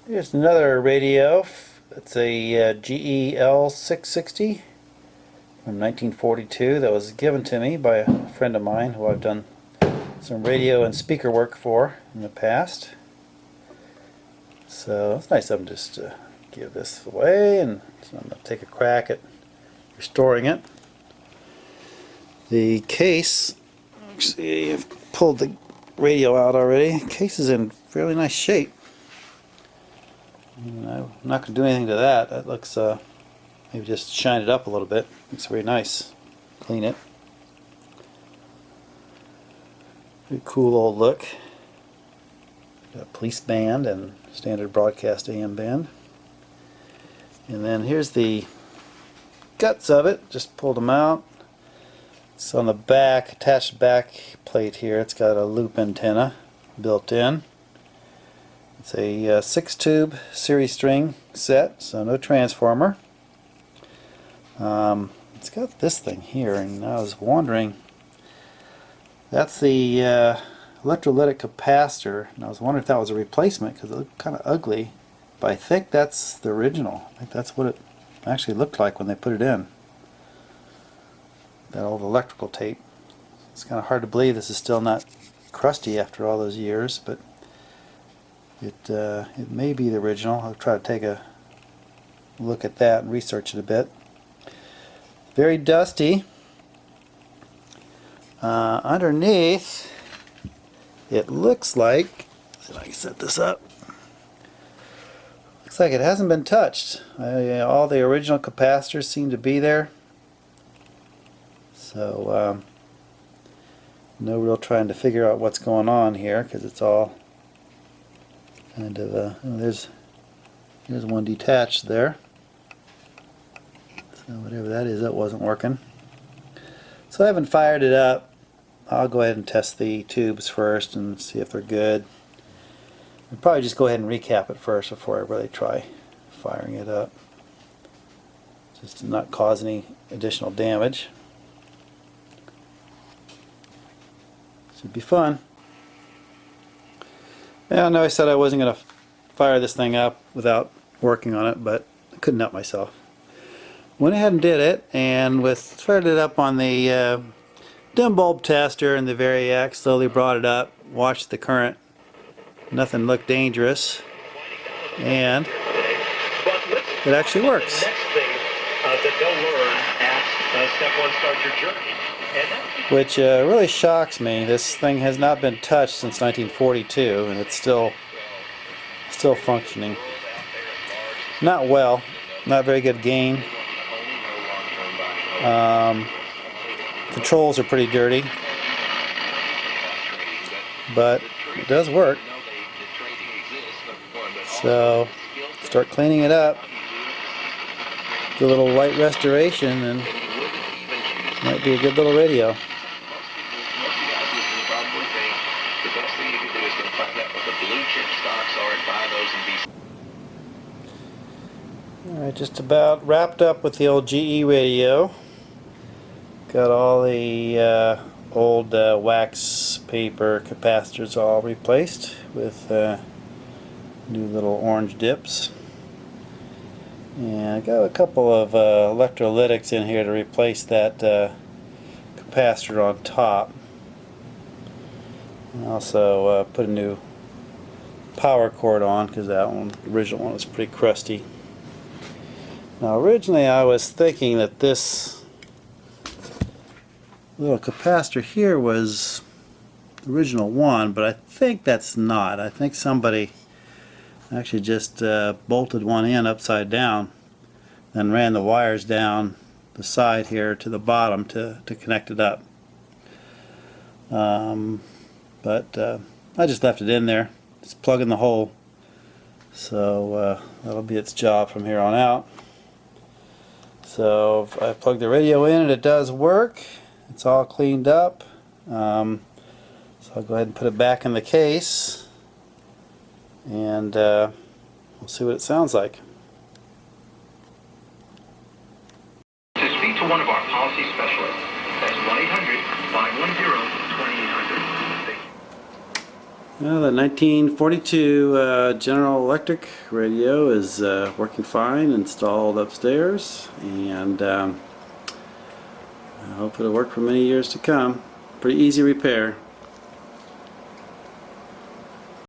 Here's another radio. It's a GE L660 from 1942 that was given to me by a friend of mine who I've done some radio and speaker work for in the past. So it's nice of them just to give this away, and so I'm going to take a crack at restoring it. The case, actually I've pulled the radio out already. The case is in fairly nice shape. And I'm not going to do anything to that. That looks, maybe just shine it up a little bit. Looks very nice. Clean it. Pretty cool old look. Got a police band and standard broadcast AM band. And then here's the guts of it. Just pulled them out. It's on the back, attached back plate here. It's got a loop antenna built in. It's a 6-tube series string set, so no transformer. It's got this thing here, and I was wondering, that's the electrolytic capacitor, and I was wondering if that was a replacement because it looked kind of ugly, but I think that's the original. I think that's what it actually looked like when they put it in. That old electrical tape. It's kind of hard to believe this is still not crusty after all those years, but it may be the original. I'll try to take a look at that and research it a bit. Very dusty. Underneath, it looks like, let's see if I can set this up. Looks like it hasn't been touched. All the original capacitors seem to be there. So no real trying to figure out what's going on here because it's all kind of here's one detached there. So whatever that is, that wasn't working. So I haven't fired it up. I'll go ahead and test the tubes first and see if they're good. I'll probably just go ahead and recap it first before I really try firing it up, just to not cause any additional damage. Should be fun. Yeah, I know I said I wasn't going to fire this thing up without working on it, but I couldn't help myself. Went ahead and did it, and fired it up on the dim bulb tester and the Variac. Slowly brought it up, watched the current. Nothing looked dangerous, and it actually works. Which really shocks me. This thing has not been touched since 1942, and it's still functioning. Not well, not very good gain. Controls are pretty dirty, but it does work. So start cleaning it up, do a little light restoration, and might be a good little radio. Alright, just about wrapped up with the old GE radio. Got all the old wax paper capacitors all replaced with new little orange dips. And I got a couple of electrolytics in here to replace that capacitor on top. And also put a new power cord on because that one, the original one, was pretty crusty. Now originally I was thinking that this little capacitor here was the original one, but I think that's not. I think somebody actually just bolted one in upside down, then ran the wires down the side here to the bottom to connect it up. But I just left it in there. Just plug in the hole. So that'll be its job from here on out. So I plugged the radio in and it does work. It's all cleaned up. So I'll go ahead and put it back in the case, and we'll see what it sounds like. To speak to one of our policy specialists, that's 1-800-510-2800. Well, the 1942 General Electric radio is working fine, installed upstairs, and I hope it'll work for many years to come. Pretty easy repair.